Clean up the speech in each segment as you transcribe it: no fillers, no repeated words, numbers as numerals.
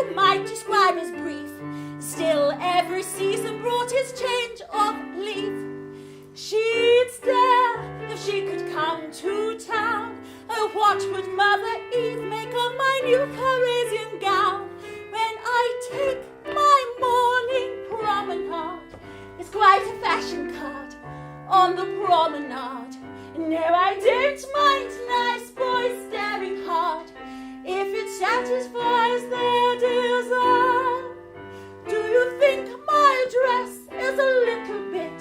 you might describe as brief. Still, every season brought its change of leaf. She'd stare if she could come to town. Oh, what would Mother Eve make of my new Parisian gown? When I take my morning promenade, it's quite a fashion card on the promenade. No, I don't mind nice boys staring hard if it satisfies their desire. Do you think my dress is a little bit,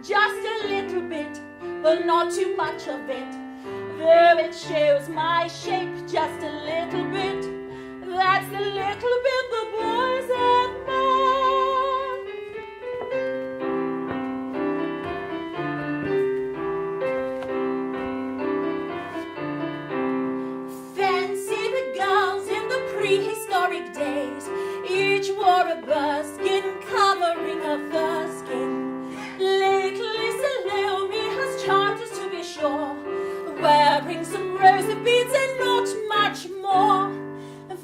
just a little bit, but not too much of it? Though it shows my shape just a little bit, that's the little bit the boys admire. Fancy the girls in the prehistoric days. Each wore a buckskin covering her fur skin. Lately Salome has charmed us, to be sure, wearing some rosy beads and not much more.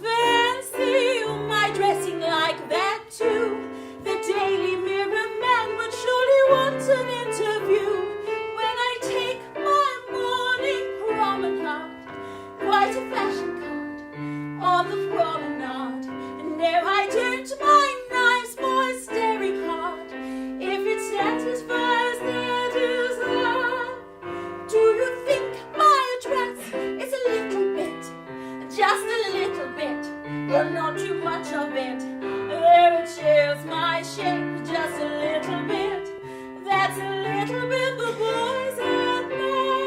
Fancy my dressing like that too. The Daily Mirror man would surely want an interview. When I take my morning promenade, quite a fashion card on the promenade. No, I don't mind nice boys staring hard if it satisfies their desire. Do you think my dress is a little bit, just a little bit, but not too much of it? Though it shows my shape just a little bit, that's a little bit the boys admire.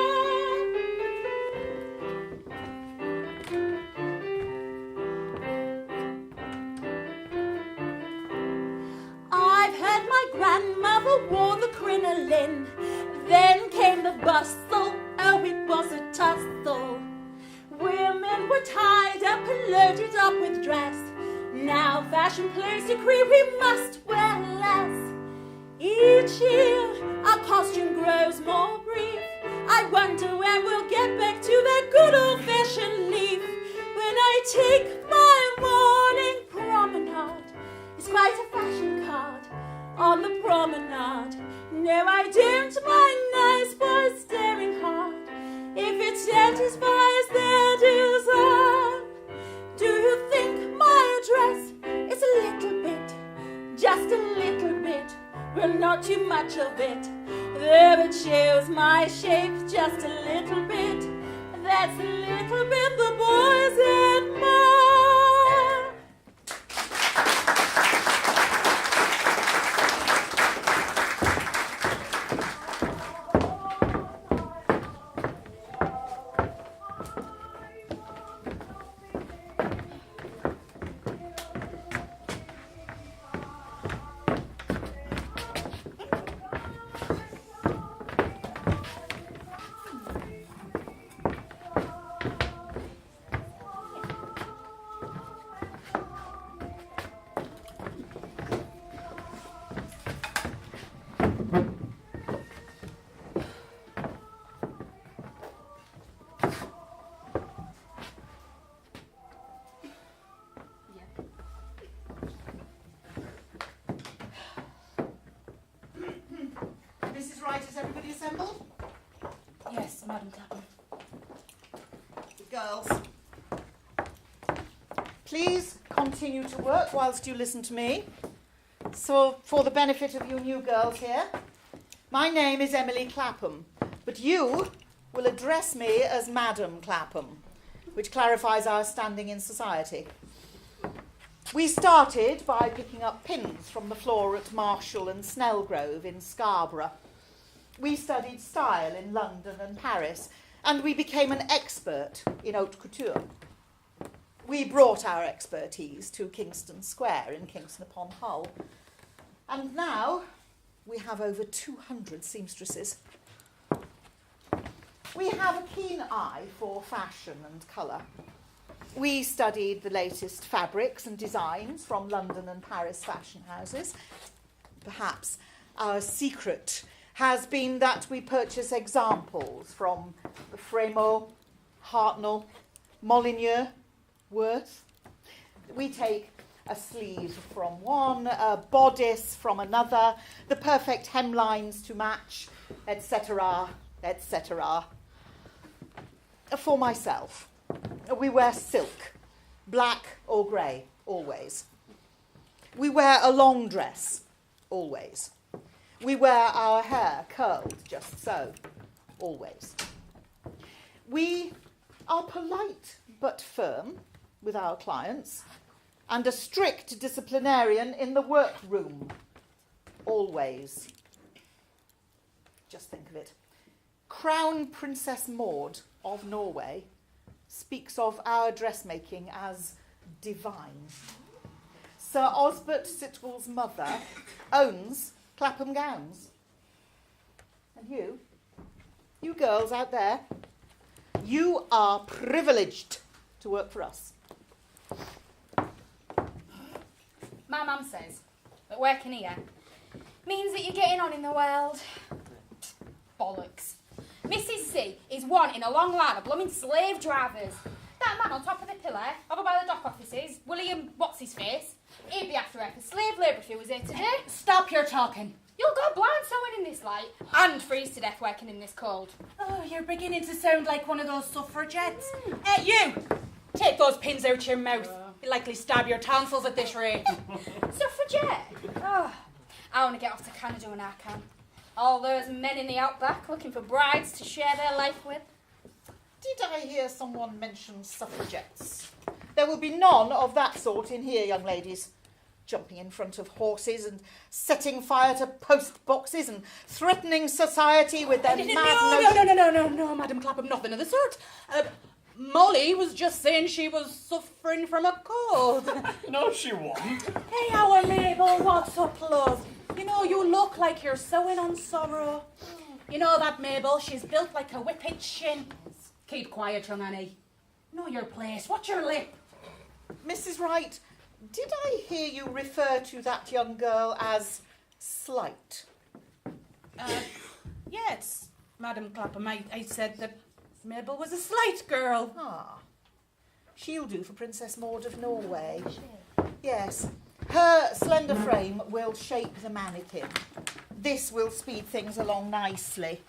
I've heard my grandmother wore the crinoline. Then came the bustle, oh, it was a tussle. Women were tied up and loaded up with dress. Now fashion plays decree we must wear less. Each year our costume grows more brief. I wonder when we'll get back to that good old-fashioned leaf. When I take my morning promenade, it's quite a fashion card on the promenade. No, I don't mind nice boys staring hard if it satisfies their desire. Do you think my dress is a little bit, just a little bit, but not too much of it? Though it shows my shape just a little bit, that's a little bit the boys admire. Is everybody assembled? Yes, Madam Clapham. The girls. Please continue to work whilst you listen to me. So, for the benefit of you new girls here, my name is Emily Clapham, but you will address me as Madam Clapham, which clarifies our standing in society. We started by picking up pins from the floor at Marshall and Snellgrove in Scarborough. We studied style in London and Paris, and we became an expert in haute couture. We brought our expertise to Kingston Square in Kingston upon Hull. And now we have over 200 seamstresses. We have a keen eye for fashion and colour. We studied the latest fabrics and designs from London and Paris fashion houses. Perhaps our secret has been that we purchase examples from Frémaux, Hartnell, Molyneux, Worth. We take a sleeve from one, a bodice from another, the perfect hemlines to match, etc., etc. For myself, we wear silk, black or grey, always. We wear a long dress, always. We wear our hair curled, just so, always. We are polite but firm with our clients, and a strict disciplinarian in the workroom, always. Just think of it. Crown Princess Maud of Norway speaks of our dressmaking as divine. Sir Osbert Sitwell's mother owns Clapham Gowns. And you girls out there, you are privileged to work for us. My mum says that working here means that you're getting on in the world. Bollocks. Mrs. C is one in a long line of blooming slave drivers. That man on top of the pillar, over by the dock offices, William What's-his-face, he'd be after her for slave labour if he was here today. Stop your talking. You'll go blind sewing in this light and freeze to death working in this cold. Oh, you're beginning to sound like one of those suffragettes. Hey, you! Take those pins out your mouth. You'll likely stab your tonsils at this rate. Suffragette? Oh, I want to get off to Canada when I can. All those men in the outback looking for brides to share their life with. Did I hear someone mention suffragettes? There will be none of that sort in here, young ladies. Jumping in front of horses and setting fire to post boxes and threatening society with their No, Madam Clapham, nothing of the sort. Molly was just saying she was suffering from a cold. No, she wasn't. Hey, our Mabel, what's up, love? You know, you look like you're sewing on sorrow. You know that, Mabel, she's built like a whippet shin. Keep quiet, young Annie. Know your place. Watch your lip. Mrs. Wright, did I hear you refer to that young girl as slight? Yes, Madam Clapham, I said that Mabel was a slight girl. Ah, she'll do for Princess Maud of Norway. Yes, her slender frame will shape the mannequin. This will speed things along nicely.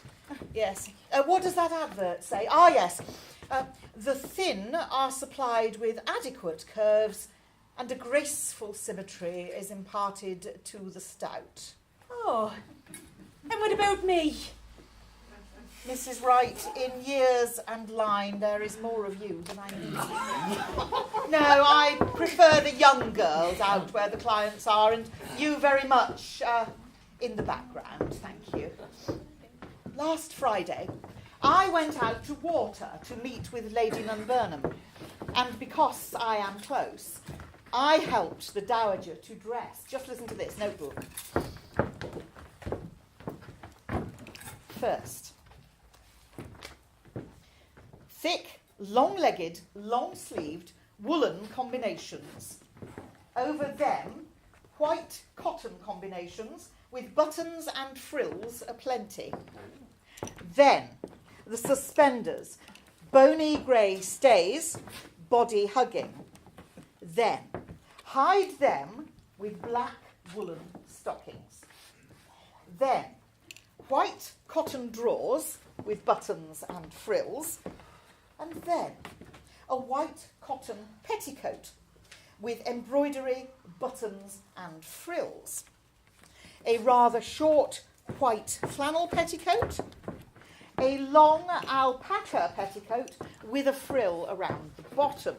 Yes. What does that advert say? Ah, yes. The thin are supplied with adequate curves and a graceful symmetry is imparted to the stout. Oh, and what about me? Mrs. Wright, in years and line, there is more of you than I need. No, I prefer the young girls out where the clients are, and you very much in the background, thank you. Last Friday, I went out to water to meet with Lady Nunburnham, and because I am close, I helped the Dowager to dress. Just listen to this notebook. First, thick, long-legged, long-sleeved woolen combinations. Over them, white cotton combinations with buttons and frills aplenty. Then, the suspenders, bony grey stays, body hugging. Then, hide them with black woolen stockings. Then, white cotton drawers with buttons and frills. And then, a white cotton petticoat with embroidery, buttons and frills. A rather short white flannel petticoat. A long alpaca petticoat with a frill around the bottom.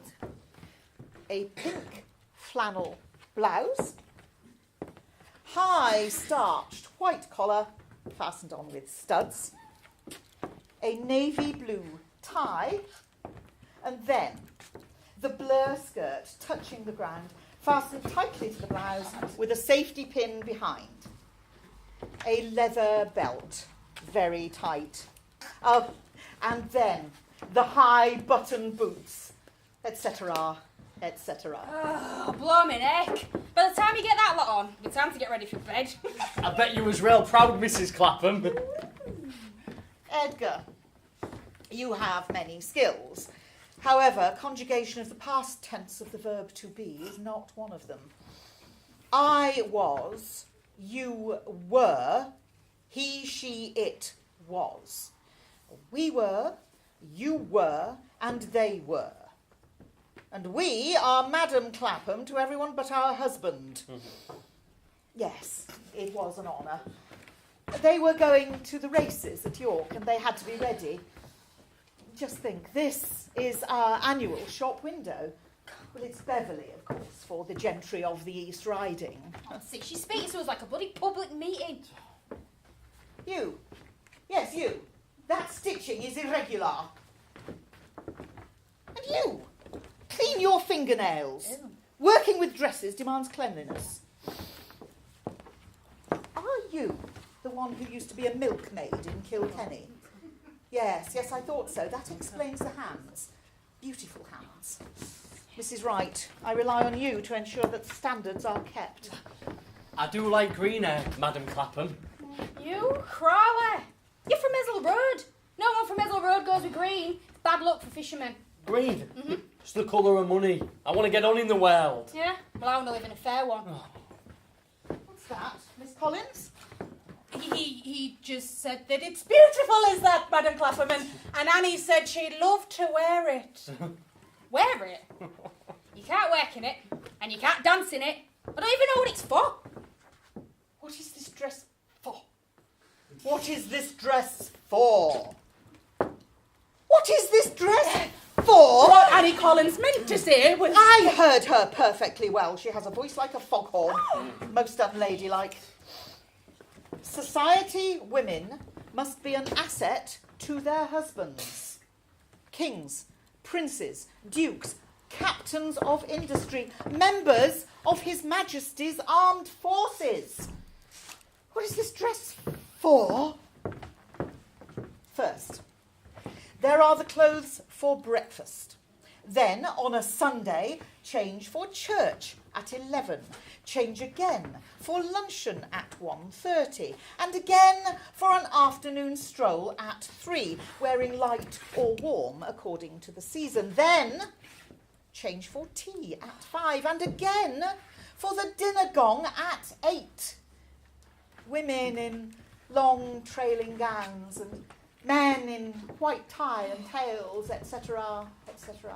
A pink flannel blouse. High starched white collar fastened on with studs. A navy blue tie. And then the blur skirt touching the ground, fastened tightly to the blouse with a safety pin behind. A leather belt, very tight. Oh, and then the high button boots, etc., etc. Oh, blooming heck. By the time you get that lot on, it'll be time to get ready for bed. I bet you was real proud, Mrs. Clapham. Edgar, you have many skills. However, conjugation of the past tense of the verb to be is not one of them. I was, you were, he, she, it was. We were, you were, and they were. And we are Madam Clapham to everyone but our husband. Yes, it was an honour. They were going to the races at York and they had to be ready. Just think, this is our annual shop window. Well, it's Beverley, of course, for the gentry of the East Riding. Oh, see, she's speaking to us like a bloody public meeting. You. Yes, you. That stitching is irregular. And you. Clean your fingernails. Ew. Working with dresses demands cleanliness. Are you the one who used to be a milkmaid in Kilkenny? Yes, I thought so. That explains the hands. Beautiful hands. Mrs. Wright, I rely on you to ensure that standards are kept. I do like green hair, Madam Clapham. You? Crawler? You're from Ezel Road. No one from Ezel Road goes with green. It's bad luck for fishermen. Green? It's the colour of money. I want to get on in the world. Yeah? Well, I want to live in a fair one. What's that, Miss Collins? He just said that it's beautiful, is that, Madam Clapham? And Annie said she'd love to wear it. Wear it? You can't work in it, and you can't dance in it. I don't even know what it's for. What is this dress for? What is this dress for? What is this dress for? What Annie Collins meant to say was... I heard her perfectly well. She has a voice like a foghorn. Most unladylike. Society women must be an asset to their husbands. Kings, princes, dukes, captains of industry, members of His Majesty's armed forces. What is this dress for? First, there are the clothes for breakfast. Then, on a Sunday, change for church at 11. Change again for luncheon at 1:30. And again for an afternoon stroll at 3, wearing light or warm according to the season. Then, change for tea at 5. And again for the dinner gong at 8. Women in long trailing gowns and men in white tie and tails, etc., etc.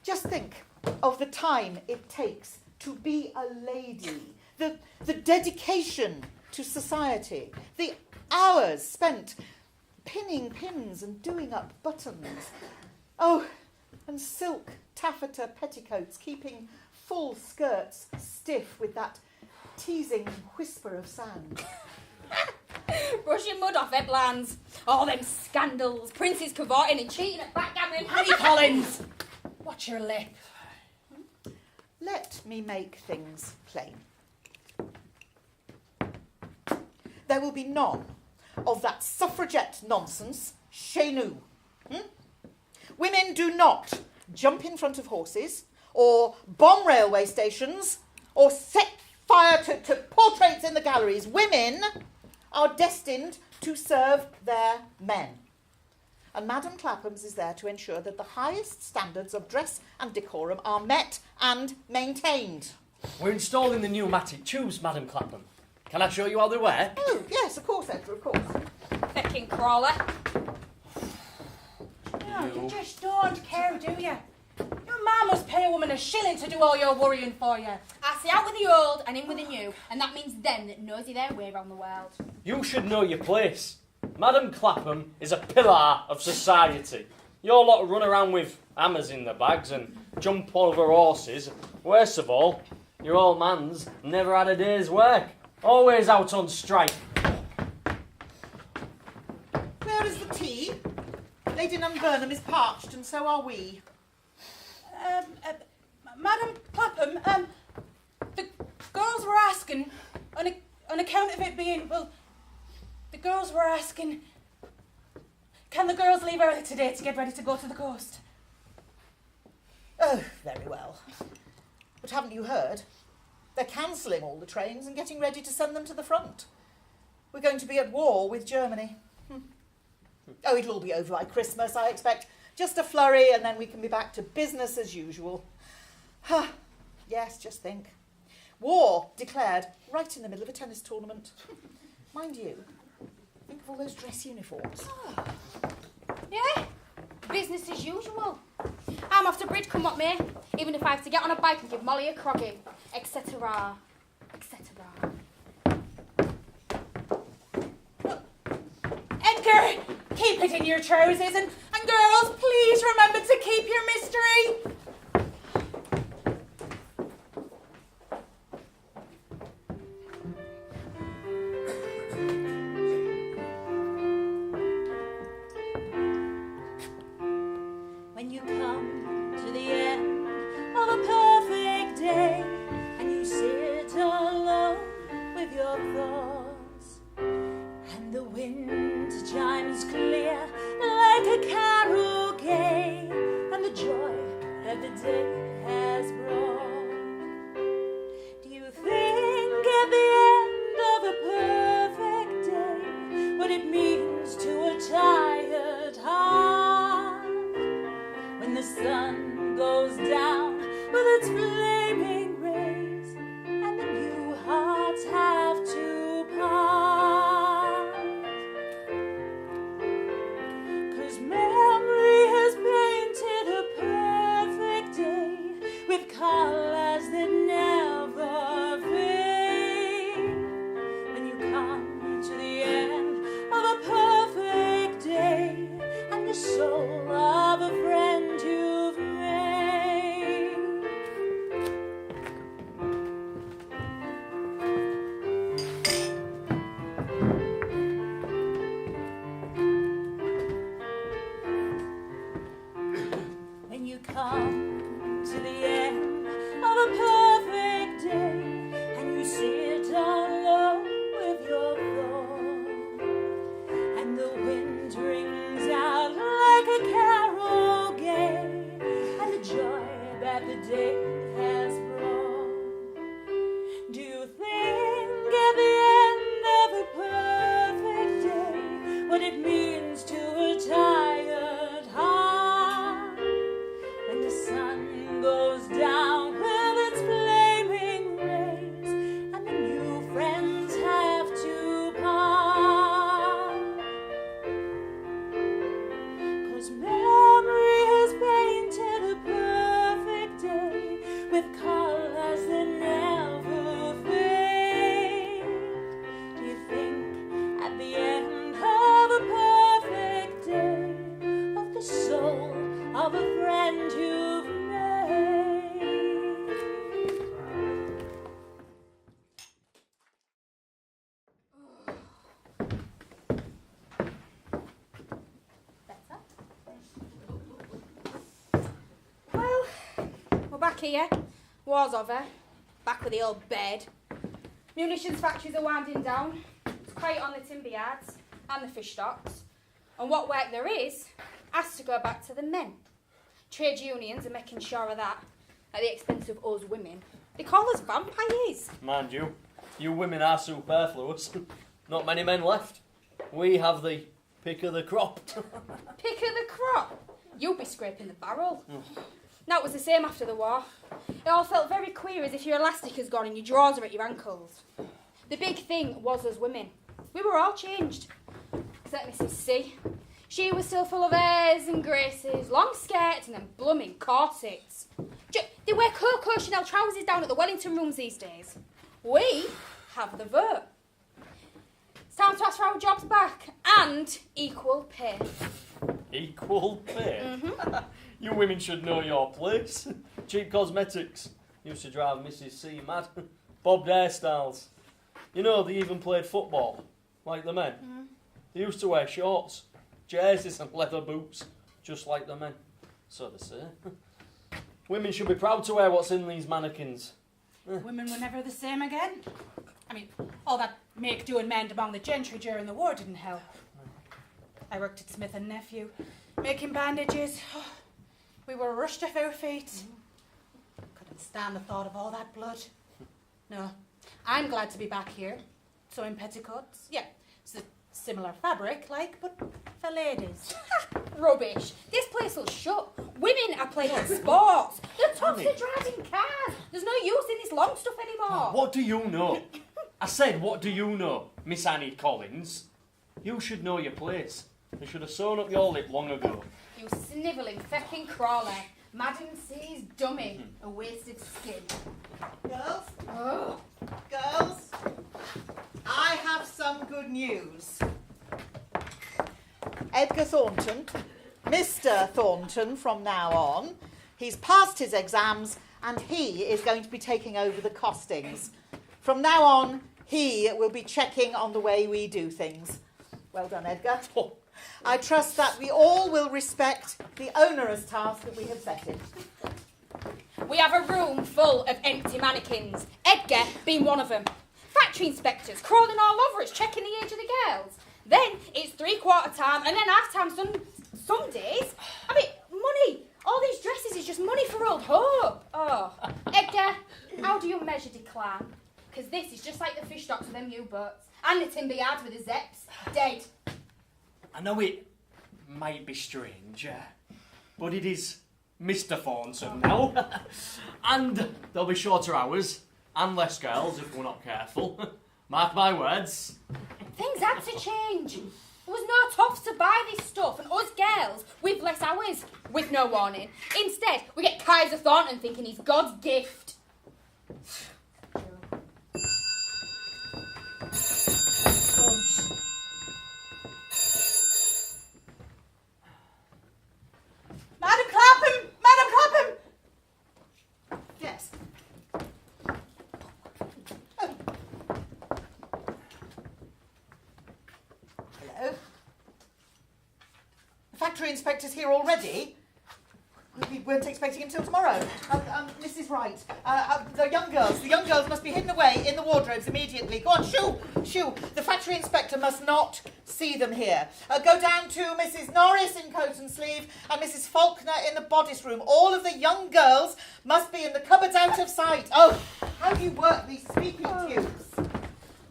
Just think of the time it takes to be a lady, the dedication to society, the hours spent pinning pins and doing up buttons. Oh, and silk taffeta petticoats, keeping full skirts stiff with that teasing whisper of sand. Brushing mud off their plans. All them scandals, princes cavorting and cheating at backgammon. Annie Collins, watch your lip. Let me make things plain. There will be none of that suffragette nonsense chez nous. Women do not jump in front of horses, or bomb railway stations, or set fire to portraits in the galleries. Women are destined to serve their men. And Madam Clapham's is there to ensure that the highest standards of dress and decorum are met and maintained. We're installing the pneumatic tubes, Madam Clapham. Can I show you how they work? Oh, yes, of course, Edgar, of course. Fecking crawler. No, you just don't care, do you? Your ma must pay a woman a shilling to do all your worrying for you. I say out with the old and in with the new, and that means them that nosy their way around the world. You should know your place. Madam Clapham is a pillar of society. You all lot run around with hammers in the bags and jump over horses. Worst of all, your old man's never had a day's work. Always out on strike. Where is the tea? Lady Burnham is parched, and so are we. Madam Clapham, the girls were asking, on account of it being, well, the girls were asking, can the girls leave early today to get ready to go to the coast? Oh, very well. But haven't you heard? They're cancelling all the trains and getting ready to send them to the front. We're going to be at war with Germany. Oh, it'll all be over by Christmas, I expect. Just a flurry and then we can be back to business as usual. Huh. Yes, just think. War declared right in the middle of a tennis tournament. Mind you, think of all those dress uniforms. Yeah, business as usual. I'm off to bridge come what may, even if I have to get on a bike and give Molly a croggy, etc., etc. Edgar, keep it in your trousers, and girls, please remember to keep your mystery. When you come to the end of a perfect day and you sit alone with your thoughts, and the wind chimes clear like a carol gay, and the joy that the day has brought, do you think at the end of a perfect day what it means to a tired heart when the sun goes down with its flaming rays and the new hearts have to part? 'Cause memory has painted a perfect day with colors that never fade. When you come to the end of a perfect day and the soul of a friend you've made. When you come to the end of a perfect day and you sit alone with your thoughts, and the wind rings out like a carol gay, and the joy that the day has brought, do you think at the end of a perfect day what it means to a tired heart when the sun goes down with its flaming rays and the new friends have to part? 'Cause memory has painted a perfect day with colors that never fade. Do you think at the end of a perfect day of the soul of a friend you've made? Better? Well, we're back here. War's over. Back with the old bed. Munitions factories are winding down. It's quiet on the timber yards and the fish stocks. And what work there is has to go back to the men. Trade unions are making sure of that, at the expense of us women. They call us vampires. Mind you, you women are superfluous. Not many men left. We have the pick of the crop. Pick of the crop. You'll be scraping the barrel. That was the same after the war. It all felt very queer, as if your elastic has gone and your drawers are at your ankles. The big thing was us women. We were all changed. Except Mrs. C. She was still full of airs and graces, long skirts and them blooming corsets. They wear Coco Chanel trousers down at the Wellington Rooms these days. We have the vote. It's time to ask for our jobs back and equal pay. Equal pay? You women should know your place. Cheap cosmetics. Used to drive Mrs. C mad. Bobbed hairstyles. You know, they even played football, like the men. They used to wear shorts, jerseys and leather boots, just like the men. So they say. Women should be proud to wear what's in these mannequins. Women were never the same again. I mean, all that make, do and mend among the gentry during the war didn't help. I worked at Smith and Nephew, making bandages. We were rushed off our feet. Couldn't stand the thought of all that blood. No, I'm glad to be back here. So in petticoats, yeah, so Similar fabric, like, but for ladies. Rubbish. This place will shut. Women are playing sports. The tops Annie. are driving cars. There's no use in this long stuff anymore. What do you know? I said, what do you know, Miss Annie Collins? You should know your place. You should have sewn up your lip long ago. You snivelling fecking crawler. Madam C's dummy. A waste of skin. Girls, Oh. girls, I have some good news. Edgar Thornton, Mr. Thornton from now on, he's passed his exams and he is going to be taking over the costings. From now on, he will be checking on the way we do things. Well done, Edgar. I trust that we all will respect the onerous task that we have set him. We have a room full of empty mannequins. Edgar being one of them. Factory inspectors crawling all over us, checking the age of the girls. Then it's 3/4 time and then half time some days. I mean, money. All these dresses is just money for old Hope. Oh. Edgar, how do you measure decline? Because this is just like the fish stocks with them U-boats. And the timber yards with the Zeps. Dead. I know it might be strange, but it is Mr. Thornton now. And there'll be shorter hours and less girls if we're not careful. Mark my words. Things had to change. There was no toffs to buy this stuff, and us girls with less hours, with no warning. Instead, we get Kaiser Thornton thinking he's God's gift. Madam Clapham! Madam Clapham! Yes. Hello. The factory inspector's here already. We weren't expecting him till tomorrow. Mrs. Wright, the young girls must be hidden away in the wardrobes immediately. Go on, shoo. The factory inspector must not see them here. Go down to Mrs. Norris in coat and sleeve and Mrs. Faulkner in the bodice room. All of the young girls must be in the cupboards out of sight. Oh, how do you work these speaking tubes?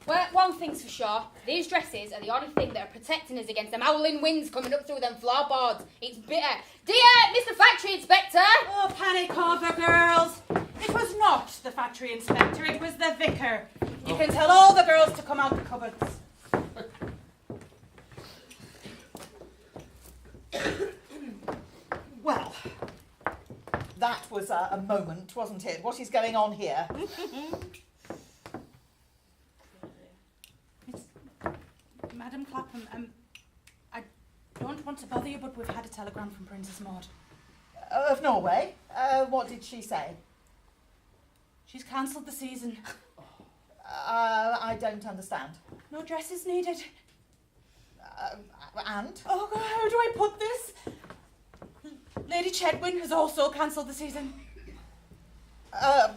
Well, one thing's for sure, these dresses are the only thing that are protecting us against them howling winds coming up through them floorboards. It's bitter. Dear Mr. Factory Inspector! Oh, panic over, girls. It was not the factory inspector, it was the vicar. You can tell all the girls to come out the cupboards. Well, that was a moment, wasn't it? What is going on here? Madam Clapham, I don't want to bother you, but we've had a telegram from Princess Maud. Of Norway? What did she say? She's cancelled the season. I don't understand. No dresses needed. And? Oh, God, how do I put this? Lady Chedwin has also cancelled the season.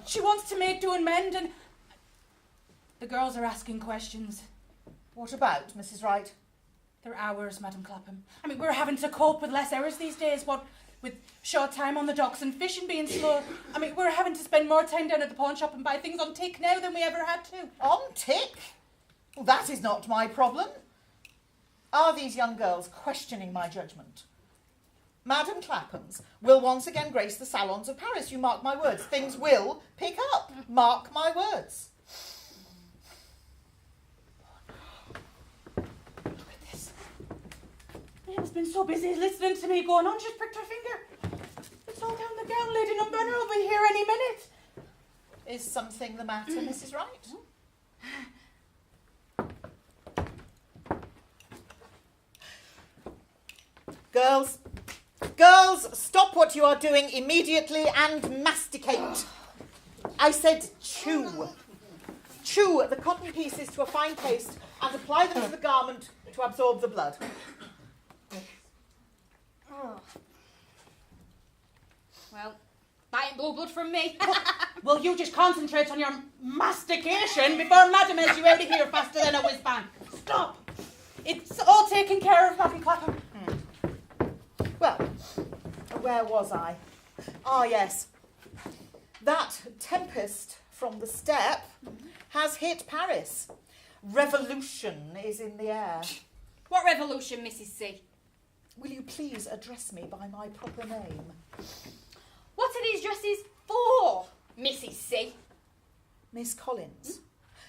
She wants to make do and mend, and the girls are asking questions. What about, Mrs. Wright? They're hours, Madam Clapham. I mean, we're having to cope with less hours these days, what with short time on the docks and fishing being slow. I mean, we're having to spend more time down at the pawn shop and buy things on tick now than we ever had to. On tick? Well, that is not my problem. Are these young girls questioning my judgment? Madam Clapham's will once again grace the salons of Paris. You mark my words. Things will pick up. Mark my words. Name's been so busy listening to me going on, she's pricked her finger. It's all down the gown, Lady Number will be here any minute. Is something the matter, Mrs. Wright? Girls, stop what you are doing immediately and masticate. I said chew. Chew the cotton pieces to a fine paste and apply them to the garment to absorb the blood. Oh. Well, that ain't blue blood from me. Will you just concentrate on your mastication before Madam has you out of here faster than a whiz-bang? Stop! It's all taken care of, Madam Clapham. Well, where was I? Ah, yes. That tempest from the steppe has hit Paris. Revolution is in the air. What revolution, Mrs. C? Will you please address me by my proper name? What are these dresses for, Mrs. C? Miss Collins,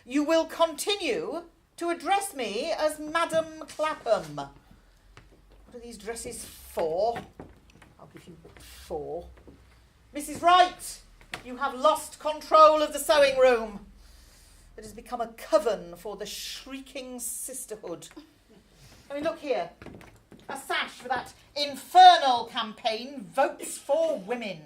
you will continue to address me as Madam Clapham. What are these dresses for? I'll give you 4. Mrs. Wright, you have lost control of the sewing room. It has become a coven for the shrieking sisterhood. I mean, look here. A sash for that infernal campaign, Votes for Women.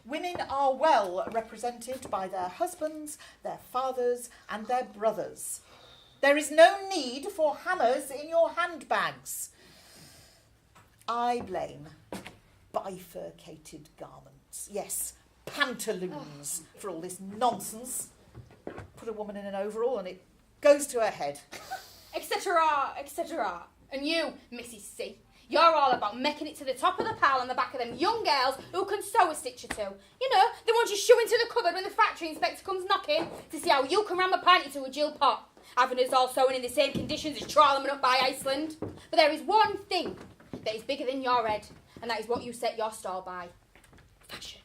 Women are well represented by their husbands, their fathers, and their brothers. There is no need for hammers in your handbags. I blame bifurcated garments. Yes, pantaloons for all this nonsense. Put a woman in an overall and it goes to her head. Etc., etc. And you, Mrs. C, you're all about making it to the top of the pile on the back of them young girls who can sew a stitch or two. You know, the ones you shoo into the cupboard when the factory inspector comes knocking to see how you can ram a pint into a Jill pot, having us all sewing in the same conditions as trawling up by Iceland. But there is one thing that is bigger than your head, and that is what you set your stall by. Fashion.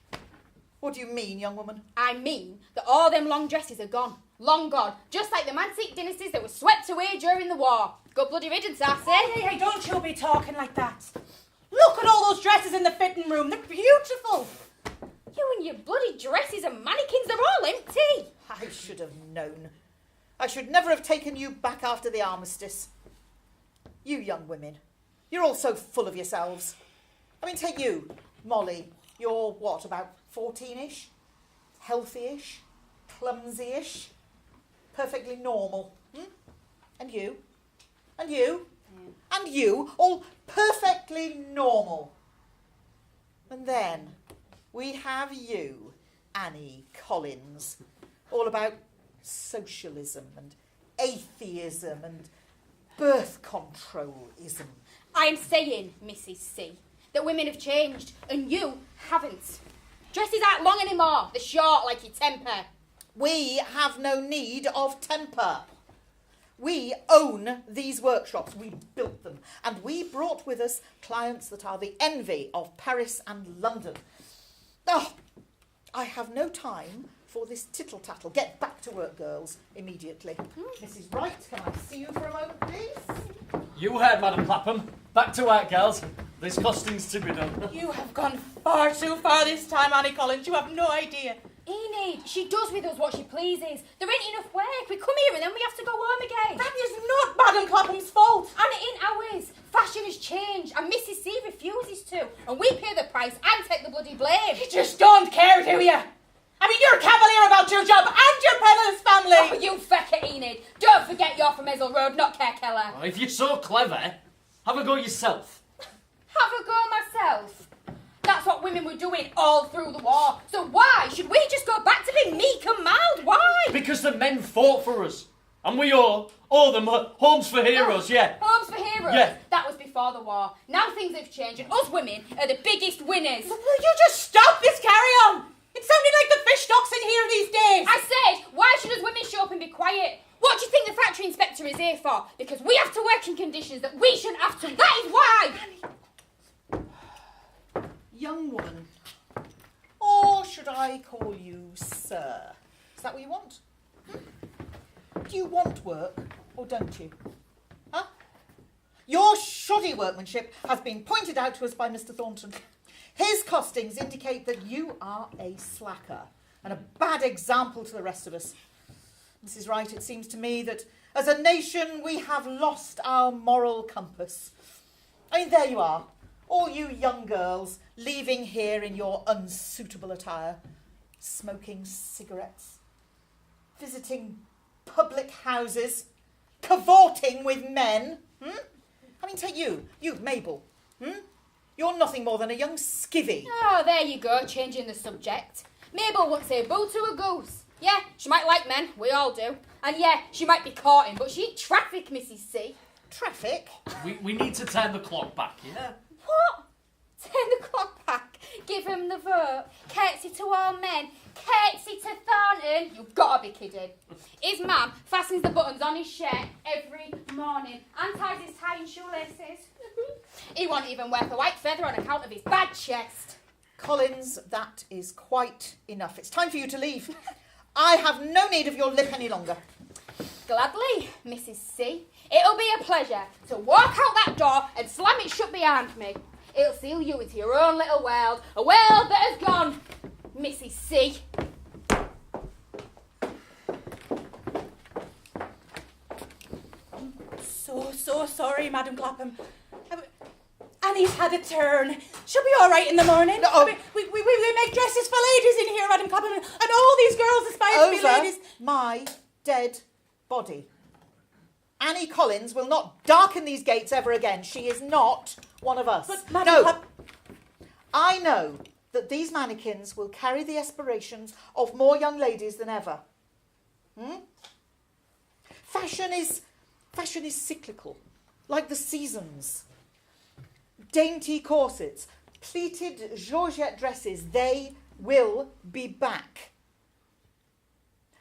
What do you mean, young woman? I mean that all them long dresses are gone. Long gone. Just like the antique dynasties that were swept away during the war. Good bloody riddance, I say. Hey, don't you be talking like that. Look at all those dresses in the fitting room. They're beautiful. You and your bloody dresses and mannequins, they're all empty. I should have known. I should never have taken you back after the armistice. You young women, you're all so full of yourselves. I mean, take you, Molly. You're what, about 14-ish? Healthy-ish? Clumsy-ish? Perfectly normal. And you? And you? And you? All perfectly normal. And then we have you, Annie Collins, all about socialism and atheism and birth control-ism. I'm saying, Mrs. C, that women have changed and you haven't. Dresses aren't long anymore. They're short like your temper. We have no need of temper. We own these workshops. We built them. And we brought with us clients that are the envy of Paris and London. Oh, I have no time for this tittle-tattle. Get back to work, girls, immediately. Mrs. Wright, can I see you for a moment, please? You heard, Madam Clapham. Back to work, girls. There's costings to be done. You have gone far too far this time, Annie Collins. You have no idea. Enid, she does with us what she pleases. There ain't enough work. We come here and then we have to go home again. That is not Madam Clapham's fault. And it ain't ours. Fashion has changed and Mrs. C refuses to. And we pay the price and take the bloody blame. You just don't care, do you? I mean, you're cavalier about your job and your penniless family. Oh, you fecker, Enid. Don't forget you're from Ezel Road, not Kerkeller. Oh, if you're so clever, have a go yourself. Have a go myself. That's what women were doing all through the war. So why should we just go back to being meek and mild? Why? Because the men fought for us. And we owe them homes for heroes, yeah. Homes for heroes? Yeah. That was before the war. Now things have changed and us women are the biggest winners. Will you just stop this carry on? It's sounding like the fish stocks in here these days. I said, why should us women show up and be quiet? What do you think the factory inspector is here for? Because we have to work in conditions that we shouldn't have to. That is why. Young woman. Or should I call you sir? Is that what you want? Do you want work or don't you? Huh? Your shoddy workmanship has been pointed out to us by Mr. Thornton. His costings indicate that you are a slacker and a bad example to the rest of us. Mrs. Wright, it seems to me that as a nation we have lost our moral compass. I mean, there you are, all you young girls leaving here in your unsuitable attire, smoking cigarettes, visiting public houses, cavorting with men. I mean, take you, Mabel. You're nothing more than a young skivvy. Oh, there you go, changing the subject. Mabel won't say boo to a goose. Yeah, she might like men, we all do. And yeah, she might be courting, but she ain't traffic, Mrs. C. Traffic? We need to turn the clock back, yeah? What? Turn the clock back, give him the vote, curtsy to all men, Catesy to Thornton? You've got to be kidding. His mum fastens the buttons on his shirt every morning and ties his tie and shoelaces. He wasn't even worth a white feather on account of his bad chest. Collins, that is quite enough. It's time for you to leave. I have no need of your lip any longer. Gladly, Mrs. C. It'll be a pleasure to walk out that door and slam it shut behind me. It'll seal you into your own little world, a world that has gone, Mrs. C. So sorry, Madam Clapham. Annie's had a turn. She'll be all right in the morning. No. I mean, we make dresses for ladies in here, Madam Clapham, and all these girls aspire to be Over ladies. my dead body. Annie Collins will not darken these gates ever again. She is not one of us. But, Madam no. Clapham... I know that these mannequins will carry the aspirations of more young ladies than ever. Fashion is cyclical, like the seasons. Dainty corsets, pleated Georgette dresses, they will be back.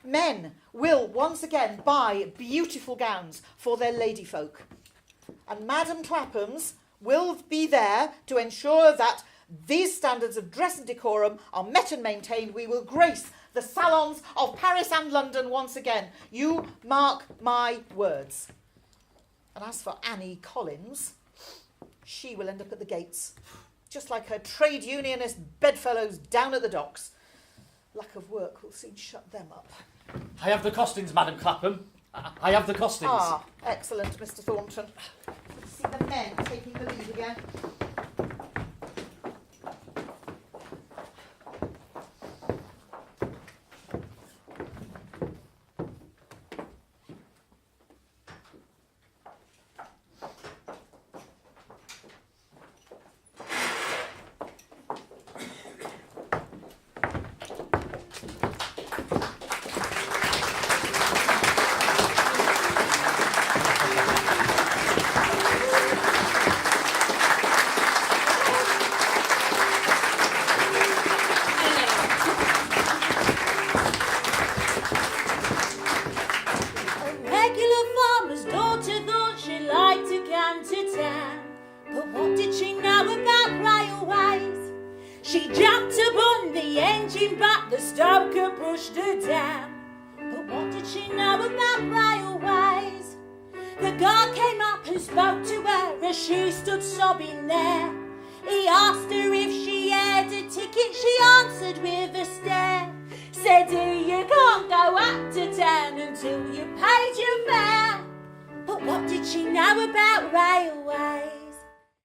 Men will once again buy beautiful gowns for their ladyfolk. And Madam Clapham's will be there to ensure that these standards of dress and decorum are met and maintained. We will grace the salons of Paris and London once again. You mark my words. And as for Annie Collins, she will end up at the gates, just like her trade unionist bedfellows down at the docks. Lack of work will soon shut them up. I have the costings, Madam Clapham. I have the costings. Ah, excellent, Mr. Thornton. Let's see the men taking the lead again. She jumped upon the engine, but the stoker pushed her down. But what did she know about railways? The guard came up and spoke to her as she stood sobbing there. He asked her if she had a ticket, she answered with a stare. Said you can't go up to town until you paid your fare. But what did she know about railways?